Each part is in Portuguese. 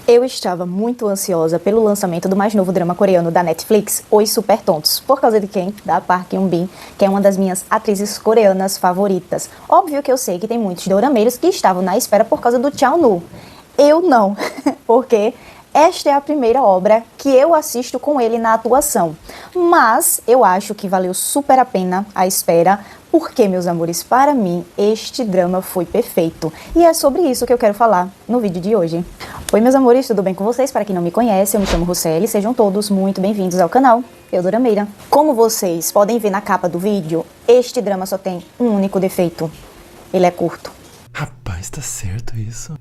Eu estava muito ansiosa pelo lançamento do mais novo drama coreano da Netflix, Os Super Tontos, por causa de quem? Da Park Eun-bin, que é uma das minhas atrizes coreanas favoritas. Óbvio que eu sei que tem muitos dorameiros que estavam na espera por causa do Chao-nu. Eu não, porque esta é a primeira obra que eu assisto com ele na atuação. Mas eu acho que valeu super a pena a espera, porque, meus amores, para mim, este drama foi perfeito. E é sobre isso que eu quero falar no vídeo de hoje. Oi, meus amores, tudo bem com vocês? Para quem não me conhece, eu me chamo Rosseli, sejam todos muito bem-vindos ao canal Eu Dorameira. Como vocês podem ver na capa do vídeo, este drama só tem um único defeito. Ele é curto. Rapaz, tá certo isso?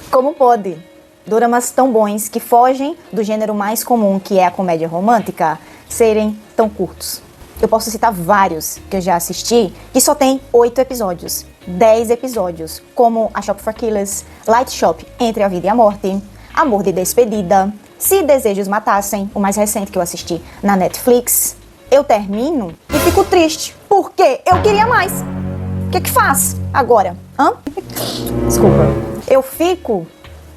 Como pode doramas tão bons que fogem do gênero mais comum, que é a comédia romântica, serem tão curtos? Eu posso citar vários que eu já assisti, que só tem 8 episódios, 10 episódios, como A Shop for Killers, Light Shop, Entre a Vida e a Morte, Amor de Despedida, Se Desejos Matassem, o mais recente que eu assisti na Netflix. Eu termino e fico triste, porque eu queria mais. O que faz agora? Desculpa. Eu fico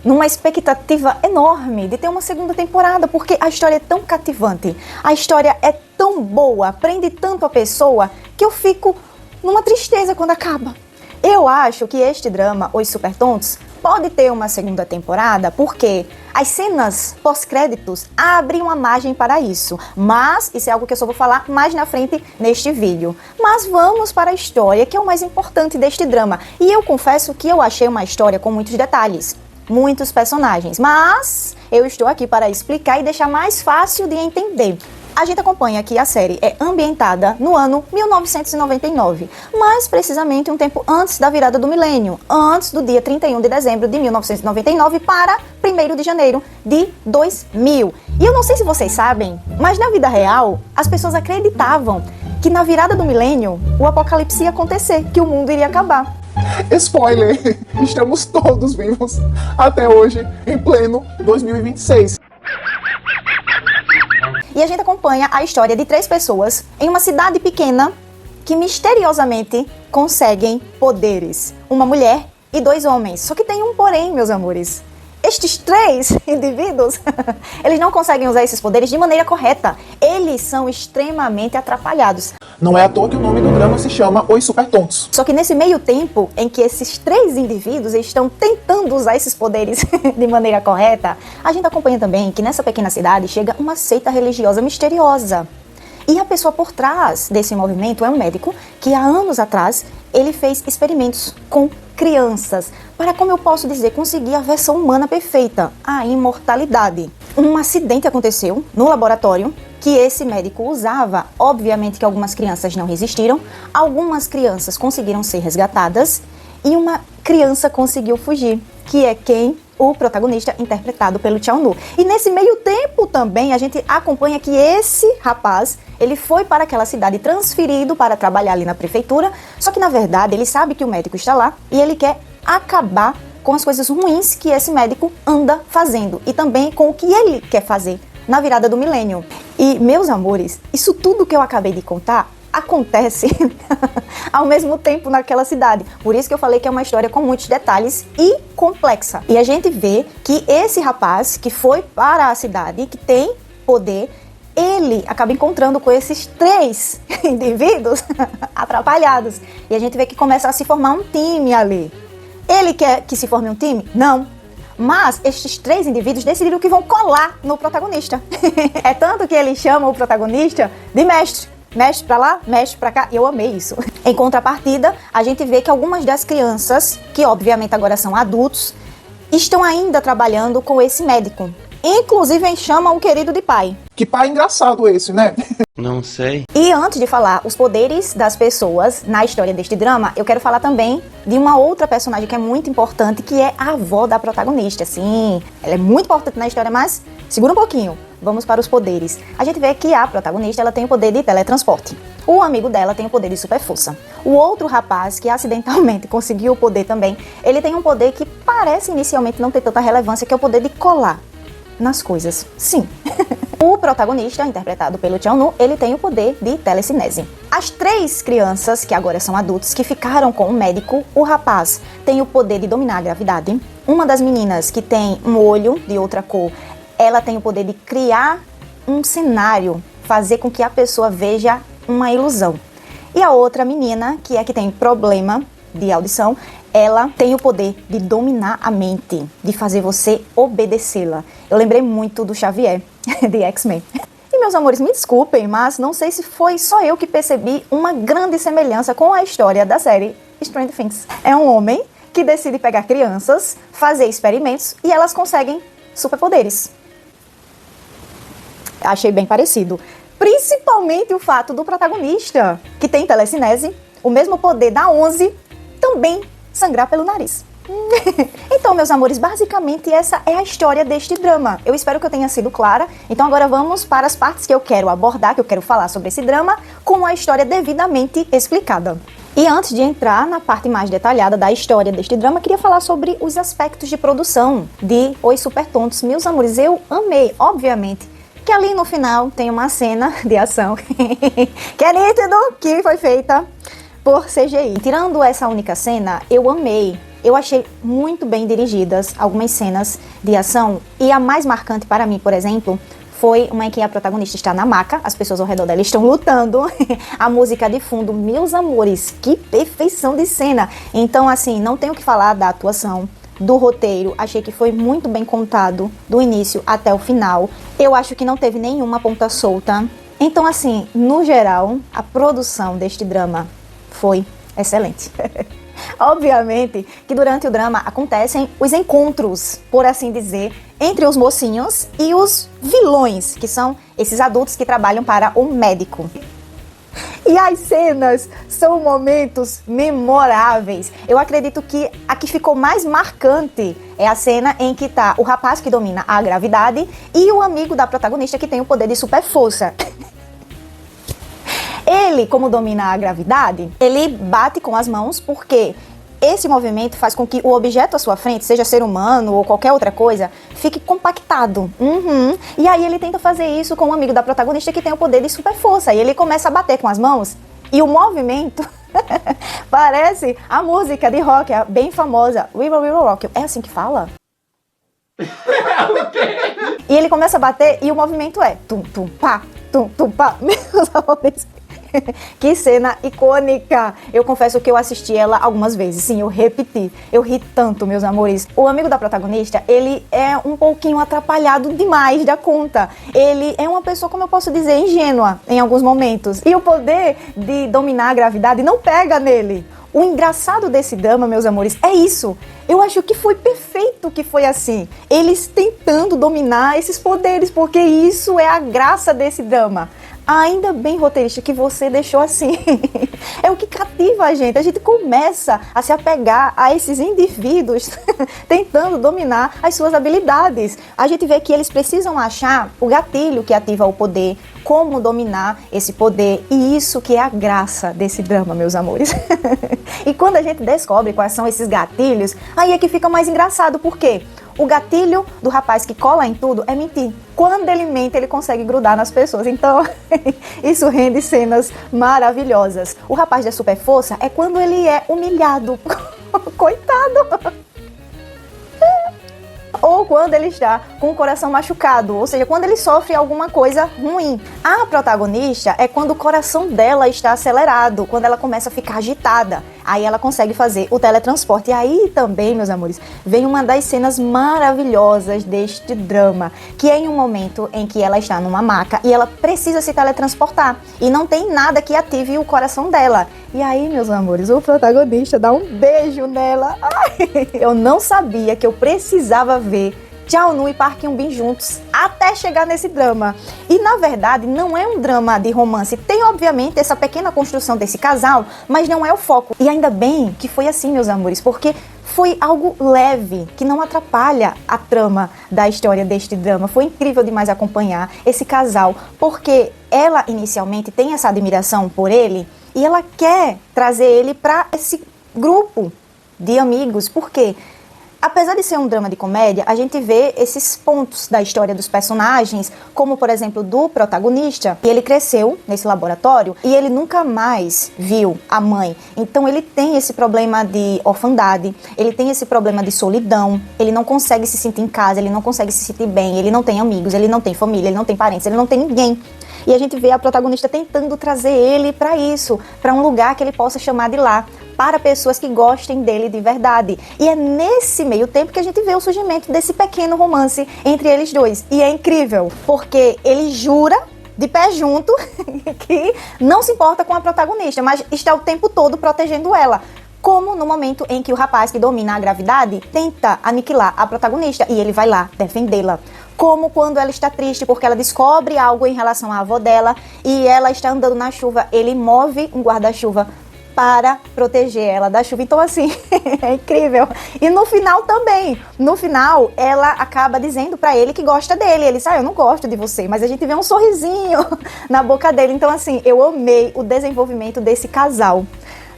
numa expectativa enorme de ter uma segunda temporada, porque a história é tão cativante, a história é tão boa, prende tanto a pessoa, que eu fico numa tristeza quando acaba. Eu acho que este drama, Os Super Tontos, pode ter uma segunda temporada, porque as cenas pós-créditos abrem uma margem para isso. Mas isso é algo que eu só vou falar mais na frente neste vídeo. Mas vamos para a história, que é o mais importante deste drama. E eu confesso que eu achei uma história com muitos detalhes, muitos personagens, mas eu estou aqui para explicar e deixar mais fácil de entender. A gente acompanha que a série é ambientada no ano 1999, mais precisamente um tempo antes da virada do milênio, antes do dia 31 de dezembro de 1999 para 1º de janeiro de 2000. E eu não sei se vocês sabem, mas na vida real, as pessoas acreditavam que na virada do milênio o apocalipse ia acontecer, que o mundo iria acabar. Spoiler! Estamos todos vivos até hoje, em pleno 2026. E a gente acompanha a história de 3 pessoas em uma cidade pequena que misteriosamente conseguem poderes. Uma mulher e 2 homens. Só que tem um porém, meus amores. Estes 3 indivíduos, eles não conseguem usar esses poderes de maneira correta. Eles são extremamente atrapalhados. Não é à toa que o nome do drama se chama Os Super Tontos. Só que nesse meio tempo em que esses 3 indivíduos estão tentando usar esses poderes de maneira correta, a gente acompanha também que nessa pequena cidade chega uma seita religiosa misteriosa. E a pessoa por trás desse movimento é um médico que há anos atrás ele fez experimentos com crianças para, como eu posso dizer, conseguir a versão humana perfeita, a imortalidade. Um acidente aconteceu no laboratório que esse médico usava. Obviamente que algumas crianças não resistiram, algumas crianças conseguiram ser resgatadas e uma criança conseguiu fugir, que é quem? O protagonista, interpretado pelo Chao-nu. E nesse meio tempo também a gente acompanha que esse rapaz, ele foi para aquela cidade transferido para trabalhar ali na prefeitura, só que na verdade ele sabe que o médico está lá e ele quer acabar com as coisas ruins que esse médico anda fazendo e também com o que ele quer fazer na virada do milênio. E, meus amores, isso tudo que eu acabei de contar acontece ao mesmo tempo naquela cidade. Por isso que eu falei que é uma história com muitos detalhes e complexa. E a gente vê que esse rapaz que foi para a cidade, que tem poder, ele acaba encontrando com esses 3 indivíduos atrapalhados. E a gente vê que começa a se formar um time ali. Ele quer que se forme um time? Não. Mas estes 3 indivíduos decidiram que vão colar no protagonista. É tanto que ele chama o protagonista de mestre. Mestre pra lá, mestre pra cá, e eu amei isso. Em contrapartida, a gente vê que algumas das crianças, que obviamente agora são adultos, estão ainda trabalhando com esse médico. Inclusive, chamam o querido de pai. Que pai engraçado esse, né? Não sei. E antes de falar os poderes das pessoas na história deste drama, eu quero falar também de uma outra personagem que é muito importante, que é a avó da protagonista. Sim, ela é muito importante na história, mas segura um pouquinho. Vamos para os poderes. A gente vê que a protagonista ela tem o poder de teletransporte. O amigo dela tem o poder de super força. O outro rapaz, que acidentalmente conseguiu o poder também, ele tem um poder que parece inicialmente não ter tanta relevância, que é o poder de colar nas coisas. Sim. O protagonista, interpretado pelo Chao-Nu, ele tem o poder de telecinese. As 3 crianças, que agora são adultos, que ficaram com o médico, o rapaz tem o poder de dominar a gravidade. Uma das meninas, que tem um olho de outra cor, ela tem o poder de criar um cenário, fazer com que a pessoa veja uma ilusão. E a outra menina, que é que tem problema de audição, ela tem o poder de dominar a mente, de fazer você obedecê-la. Eu lembrei muito do Xavier, de X-Men. E meus amores, me desculpem, mas não sei se foi só eu que percebi uma grande semelhança com a história da série Stranger Things. É um homem que decide pegar crianças, fazer experimentos e elas conseguem superpoderes. Achei bem parecido. Principalmente o fato do protagonista, que tem telecinese, o mesmo poder da 11, também sangrar pelo nariz. Então, meus amores, basicamente essa é a história deste drama. Eu espero que eu tenha sido clara. Então agora vamos para as partes que eu quero abordar, que eu quero falar sobre esse drama, com a história devidamente explicada. E antes de entrar na parte mais detalhada da história deste drama, queria falar sobre os aspectos de produção de Os Super Tontos. Meus amores, eu amei, obviamente, que ali no final tem uma cena de ação que é nítido que foi feita por CGI. Tirando essa única cena, eu amei. Eu achei muito bem dirigidas algumas cenas de ação. E a mais marcante para mim, por exemplo, foi uma em que a protagonista está na maca, as pessoas ao redor dela estão lutando, a música de fundo, meus amores, que perfeição de cena. Então, assim, não tenho o que falar da atuação, do roteiro, achei que foi muito bem contado, do início até o final. Eu acho que não teve nenhuma ponta solta. Então, assim, no geral, a produção deste drama foi excelente. Obviamente que durante o drama acontecem os encontros, por assim dizer, entre os mocinhos e os vilões, que são esses adultos que trabalham para o médico. E as cenas são momentos memoráveis. Eu acredito que a que ficou mais marcante é a cena em que tá o rapaz que domina a gravidade e o amigo da protagonista que tem o poder de super força. Ele, como domina a gravidade, ele bate com as mãos porque esse movimento faz com que o objeto à sua frente, seja ser humano ou qualquer outra coisa, fique compactado. E aí ele tenta fazer isso com um amigo da protagonista que tem o poder de super força. E ele começa a bater com as mãos e o movimento parece a música de rock, a bem famosa, We Will Rock. É assim que fala? E ele começa a bater e o movimento é tum, tum, pá, tum, tum, pá. Meus amores. Que cena icônica! Eu confesso que eu assisti ela algumas vezes, sim, eu repeti. Eu ri tanto, meus amores. O amigo da protagonista, ele é um pouquinho atrapalhado demais da conta. Ele é uma pessoa, como eu posso dizer, ingênua em alguns momentos. E o poder de dominar a gravidade não pega nele. O engraçado desse drama, meus amores, é isso. Eu acho que foi perfeito que foi assim. Eles tentando dominar esses poderes, porque isso é a graça desse drama. Ainda bem, roteirista, que você deixou assim. É o que cativa a gente. A gente começa a se apegar a esses indivíduos tentando dominar as suas habilidades. A gente vê que eles precisam achar o gatilho que ativa o poder, como dominar esse poder. E isso que é a graça desse drama, meus amores. E quando a gente descobre quais são esses gatilhos, aí é que fica mais engraçado. Por quê? O gatilho do rapaz que cola em tudo é mentir. Quando ele mente, ele consegue grudar nas pessoas. Então, isso rende cenas maravilhosas. O rapaz da super força é quando ele é humilhado. Coitado! Ou quando ele está com o coração machucado, ou seja, quando ele sofre alguma coisa ruim. A protagonista é quando o coração dela está acelerado, quando ela começa a ficar agitada. Aí ela consegue fazer o teletransporte. E aí também, meus amores, vem uma das cenas maravilhosas deste drama, que é em um momento em que ela está numa maca e ela precisa se teletransportar. E não tem nada que ative o coração dela. E aí, meus amores, o protagonista dá um beijo nela. Ai, eu não sabia que eu precisava ver Chao-Nu e Park Hyun-bin juntos até chegar nesse drama. E na verdade não é um drama de romance. Tem obviamente essa pequena construção desse casal, mas não é o foco. E ainda bem que foi assim, meus amores, porque foi algo leve, que não atrapalha a trama da história deste drama. Foi incrível demais acompanhar esse casal, porque ela inicialmente tem essa admiração por ele e ela quer trazer ele para esse grupo de amigos. Por quê? Apesar de ser um drama de comédia, a gente vê esses pontos da história dos personagens, como, por exemplo, do protagonista. E ele cresceu nesse laboratório e ele nunca mais viu a mãe. Então ele tem esse problema de orfandade, ele tem esse problema de solidão, ele não consegue se sentir em casa, ele não consegue se sentir bem, ele não tem amigos, ele não tem família, ele não tem parentes, ele não tem ninguém. E a gente vê a protagonista tentando trazer ele para isso, para um lugar que ele possa chamar de lá, para pessoas que gostem dele de verdade. E é nesse meio tempo que a gente vê o surgimento desse pequeno romance entre eles dois. E é incrível, porque ele jura de pé junto que não se importa com a protagonista, mas está o tempo todo protegendo ela. Como no momento em que o rapaz que domina a gravidade tenta aniquilar a protagonista e ele vai lá defendê-la. Como quando ela está triste porque ela descobre algo em relação à avó dela e ela está andando na chuva, ele move um guarda-chuva para proteger ela da chuva. Então, assim, é incrível. E no final também. No final, ela acaba dizendo pra ele que gosta dele. Ele diz, eu não gosto de você. Mas a gente vê um sorrisinho na boca dele. Então, assim, eu amei o desenvolvimento desse casal.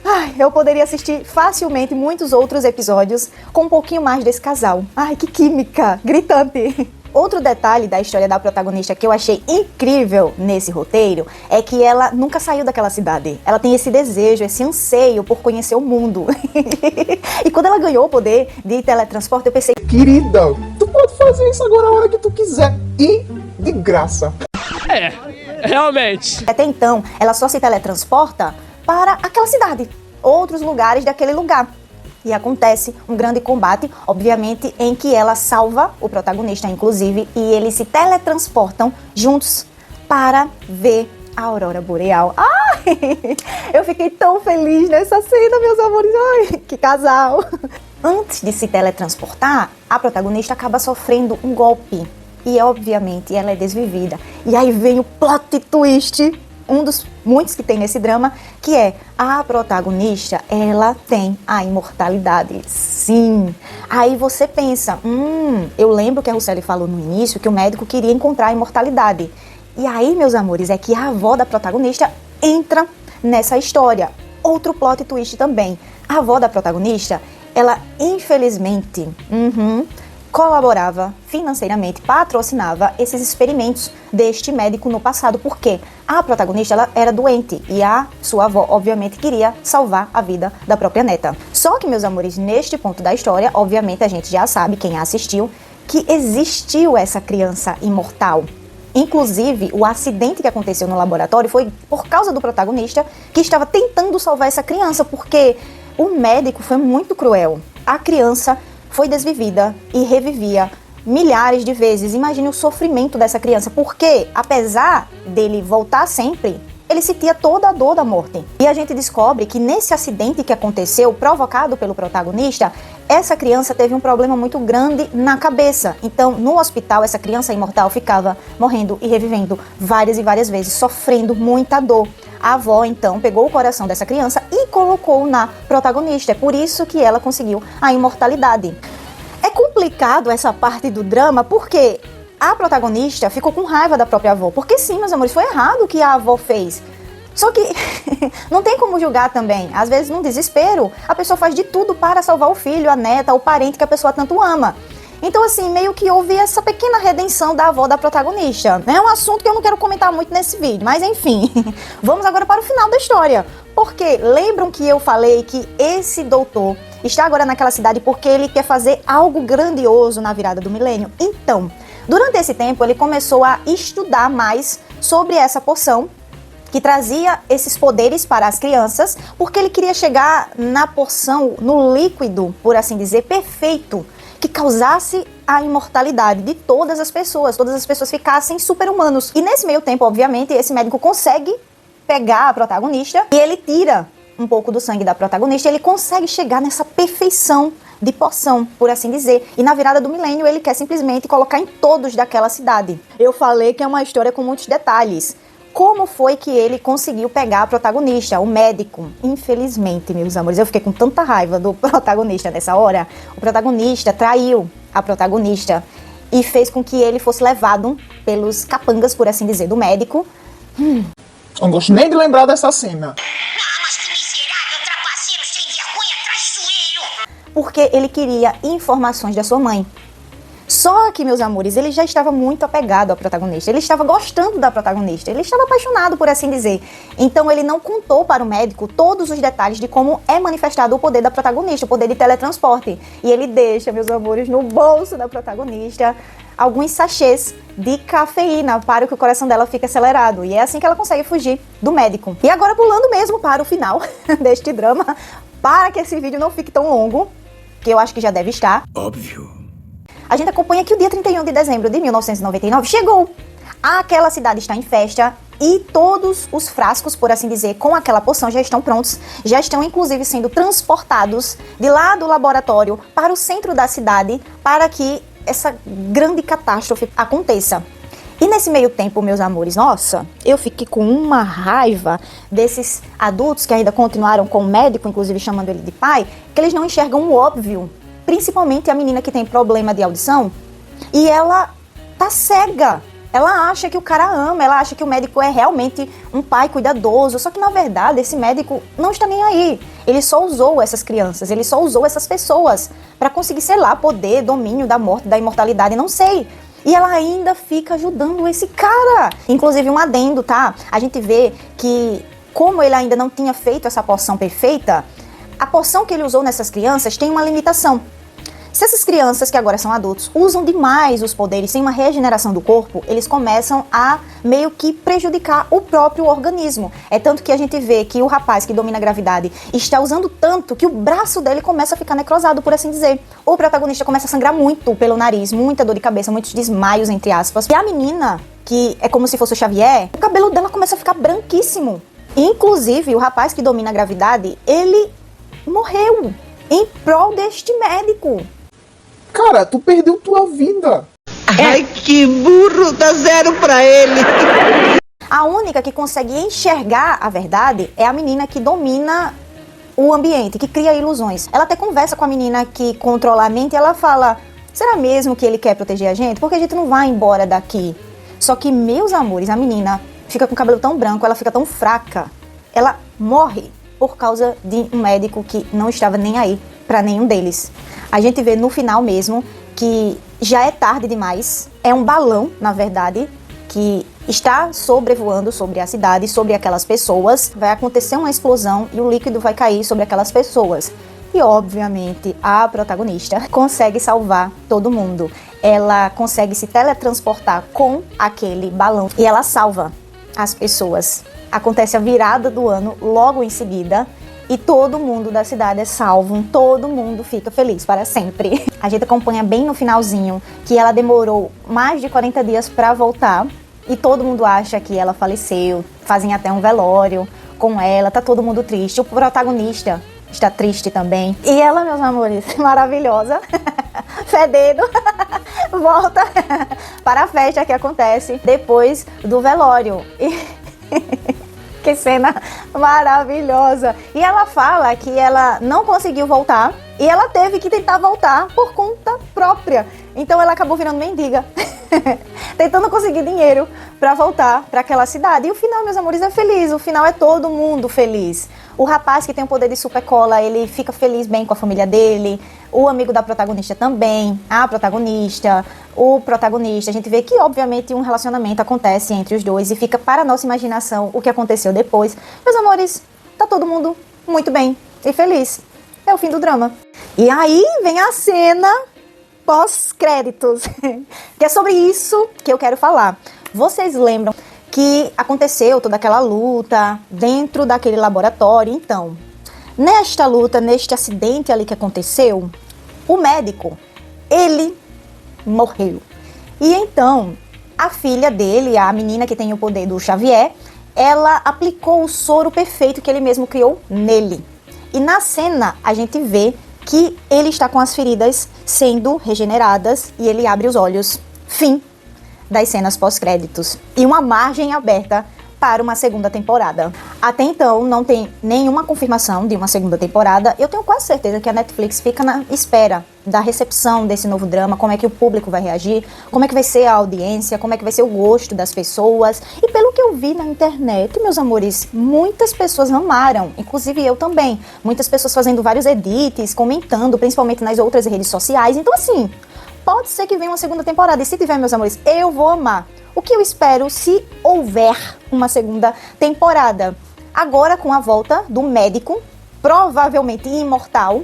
Ai, eu poderia assistir facilmente muitos outros episódios com um pouquinho mais desse casal. Ai, que química gritante. Outro detalhe da história da protagonista que eu achei incrível nesse roteiro é que ela nunca saiu daquela cidade. Ela tem esse desejo, esse anseio por conhecer o mundo. E quando ela ganhou o poder de teletransporte, eu pensei, Querida, tu pode fazer isso agora a hora que tu quiser e de graça. Realmente. até então, ela só se teletransporta para aquela cidade, outros lugares daquele lugar. E acontece um grande combate, obviamente, em que ela salva o protagonista, inclusive, e eles se teletransportam juntos para ver a aurora boreal. Ai, eu fiquei tão feliz nessa cena, meus amores. Ai, que casal. Antes de se teletransportar, a protagonista acaba sofrendo um golpe. E, obviamente, ela é desvivida. E aí vem o plot twist, um dos muitos que tem nesse drama, que é a protagonista, ela tem a imortalidade. Sim. Aí você pensa, eu lembro que a Rousseff falou no início que o médico queria encontrar a imortalidade. E aí, meus amores, é que a avó da protagonista entra nessa história. Outro plot twist também. A avó da protagonista, ela infelizmente colaborava financeiramente, patrocinava esses experimentos deste médico no passado, porque a protagonista ela era doente e a sua avó, obviamente, queria salvar a vida da própria neta. Só que, meus amores, neste ponto da história, obviamente a gente já sabe, quem assistiu, que existiu essa criança imortal. Inclusive, o acidente que aconteceu no laboratório foi por causa do protagonista que estava tentando salvar essa criança, porque o médico foi muito cruel. A criança foi desvivida e revivia milhares de vezes. Imagine o sofrimento dessa criança, porque apesar dele voltar sempre, ele sentia toda a dor da morte. E a gente descobre que nesse acidente que aconteceu, provocado pelo protagonista, essa criança teve um problema muito grande na cabeça. Então, no hospital, essa criança imortal ficava morrendo e revivendo várias e várias vezes, sofrendo muita dor. A avó, então, pegou o coração dessa criança e colocou na protagonista. É por isso que ela conseguiu a imortalidade. É complicado essa parte do drama, porque a protagonista ficou com raiva da própria avó. Porque sim, meus amores, foi errado o que a avó fez. Só que não tem como julgar também. Às vezes, num desespero, a pessoa faz de tudo para salvar o filho, a neta, o parente que a pessoa tanto ama. Então, assim, meio que houve essa pequena redenção da avó da protagonista. É um assunto que eu não quero comentar muito nesse vídeo, mas enfim. Vamos agora para o final da história. Porque lembram que eu falei que esse doutor está agora naquela cidade porque ele quer fazer algo grandioso na virada do milênio? Então, durante esse tempo, ele começou a estudar mais sobre essa poção que trazia esses poderes para as crianças, porque ele queria chegar na poção, no líquido, por assim dizer, perfeito, que causasse a imortalidade de todas as pessoas ficassem super-humanos. E nesse meio tempo, obviamente, esse médico consegue pegar a protagonista e ele tira um pouco do sangue da protagonista, ele consegue chegar nessa perfeição de poção, por assim dizer. E na virada do milênio, ele quer simplesmente colocar em todos daquela cidade. Eu falei que é uma história com muitos detalhes. Como foi que ele conseguiu pegar a protagonista, o médico? Infelizmente, meus amores, eu fiquei com tanta raiva do protagonista nessa hora. O protagonista traiu a protagonista e fez com que ele fosse levado pelos capangas, por assim dizer, do médico. Não gosto nem de lembrar dessa cena. Ah, mas que miserável, trapaceiro, sem vergonha, traiçoeiro! porque ele queria informações da sua mãe. Só que, meus amores, ele já estava muito apegado à protagonista, ele estava gostando da protagonista, ele estava apaixonado, por assim dizer. Então ele não contou para o médico todos os detalhes de como é manifestado o poder da protagonista, o poder de teletransporte. E ele deixa, meus amores, no bolso da protagonista alguns sachês de cafeína para que o coração dela fique acelerado. E é assim que ela consegue fugir do médico. E agora pulando mesmo para o final deste drama, para que esse vídeo não fique tão longo, que eu acho que já deve estar. Óbvio. A gente acompanha que o dia 31 de dezembro de 1999 chegou. Aquela cidade está em festa e todos os frascos, por assim dizer, com aquela poção já estão prontos, já estão inclusive sendo transportados de lá do laboratório para o centro da cidade para que essa grande catástrofe aconteça. E nesse meio tempo, meus amores, nossa, eu fiquei com uma raiva desses adultos que ainda continuaram com o médico, inclusive chamando ele de pai, que eles não enxergam o óbvio. Principalmente a menina que tem problema de audição e ela tá cega. Ela acha que o cara ama, ela acha que o médico é realmente um pai cuidadoso, só que na verdade esse médico não está nem aí. Ele só usou essas crianças, ele só usou essas pessoas para conseguir, sei lá, poder, domínio da morte, da imortalidade, não sei. E ela ainda fica ajudando esse cara. Inclusive um adendo, tá? A gente vê que como ele ainda não tinha feito essa poção perfeita, a poção que ele usou nessas crianças tem uma limitação. Se essas crianças, que agora são adultos, usam demais os poderes sem uma regeneração do corpo, eles começam a meio que prejudicar o próprio organismo. É tanto que a gente vê que o rapaz que domina a gravidade está usando tanto que o braço dele começa a ficar necrosado, por assim dizer. O protagonista começa a sangrar muito pelo nariz, muita dor de cabeça, muitos desmaios, entre aspas. E a menina, que é como se fosse o Xavier, o cabelo dela começa a ficar branquíssimo. Inclusive, o rapaz que domina a gravidade, ele morreu em prol deste médico. Cara, tu perdeu tua vida. Ai, que burro, dá 0 pra ele. A única que consegue enxergar a verdade é a menina que domina o ambiente, que cria ilusões. Ela até conversa com a menina que controla a mente e ela fala, será mesmo que ele quer proteger a gente? Porque a gente não vai embora daqui. Só que, meus amores, a menina fica com o cabelo tão branco, ela fica tão fraca, ela morre por causa de um médico que não estava nem aí para nenhum deles. A gente vê no final mesmo que já é tarde demais, é um balão, na verdade, que está sobrevoando sobre a cidade, sobre aquelas pessoas, vai acontecer uma explosão e o líquido vai cair sobre aquelas pessoas. E, obviamente, a protagonista consegue salvar todo mundo. Ela consegue se teletransportar com aquele balão e ela salva as pessoas. Acontece a virada do ano logo em seguida e todo mundo da cidade é salvo, todo mundo fica feliz para sempre. A gente acompanha bem no finalzinho que ela demorou mais de 40 dias para voltar e todo mundo acha que ela faleceu, fazem até um velório com ela, tá todo mundo triste. O protagonista está triste também. E ela, meus amores, maravilhosa, fedendo, volta para a festa que acontece depois do velório. Que cena maravilhosa. E ela fala que ela não conseguiu voltar e ela teve que tentar voltar por conta própria. Então ela acabou virando mendiga, tentando conseguir dinheiro para voltar para aquela cidade. E o final, meus amores, é feliz. O final é todo mundo feliz. O rapaz que tem o poder de super cola, ele fica feliz bem com a família dele. O amigo da protagonista também. A protagonista, o protagonista. A gente vê que, obviamente, um relacionamento acontece entre os dois e fica para a nossa imaginação o que aconteceu depois. Meus amores, tá todo mundo muito bem e feliz. É o fim do drama. E aí vem a cena pós-créditos, que é sobre isso que eu quero falar. Vocês lembram que aconteceu toda aquela luta dentro daquele laboratório? Então, nesta luta, neste acidente ali que aconteceu, o médico, ele morreu. E então, a filha dele, a menina que tem o poder do Xavier, ela aplicou o soro perfeito que ele mesmo criou nele. E na cena, a gente vê que ele está com as feridas sendo regeneradas e ele abre os olhos. Fim das cenas pós-créditos. E uma margem aberta para uma segunda temporada. Até então, não tem nenhuma confirmação de uma segunda temporada. Eu tenho quase certeza que a Netflix fica na espera da recepção desse novo drama, como é que o público vai reagir, como é que vai ser a audiência, como é que vai ser o gosto das pessoas. E pelo que eu vi na internet, meus amores, muitas pessoas amaram, inclusive eu também. Muitas pessoas fazendo vários edits, comentando, principalmente nas outras redes sociais. Então, assim, pode ser que venha uma segunda temporada. E se tiver, meus amores, eu vou amar. O que eu espero se houver uma segunda temporada? Agora, com a volta do médico, provavelmente imortal,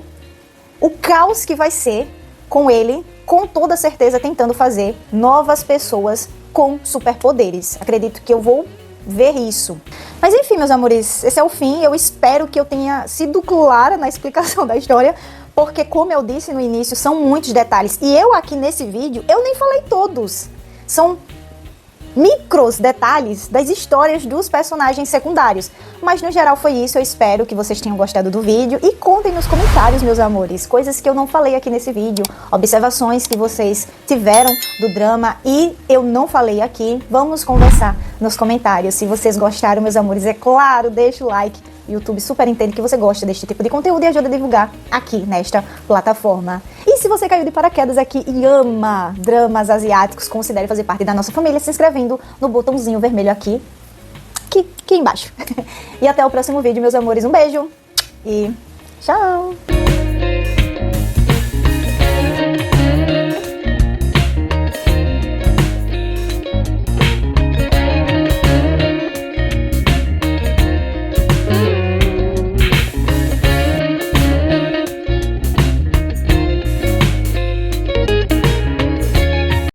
o caos que vai ser com ele, com toda certeza tentando fazer novas pessoas com superpoderes. Acredito que eu vou ver isso. Mas enfim, meus amores, esse é o fim. Eu espero que eu tenha sido clara na explicação da história, porque como eu disse no início, são muitos detalhes. E eu aqui nesse vídeo, eu nem falei todos. São micros detalhes das histórias dos personagens secundários. Mas no geral foi isso, eu espero que vocês tenham gostado do vídeo e contem nos comentários, meus amores, coisas que eu não falei aqui nesse vídeo, observações que vocês tiveram do drama e eu não falei aqui. Vamos conversar nos comentários. Se vocês gostaram, meus amores, é claro, deixa o like. O YouTube super entende que você gosta deste tipo de conteúdo e ajuda a divulgar aqui nesta plataforma. E se você caiu de paraquedas aqui e ama dramas asiáticos, considere fazer parte da nossa família se inscrevendo no botãozinho vermelho aqui embaixo. E até o próximo vídeo, meus amores. Um beijo e tchau!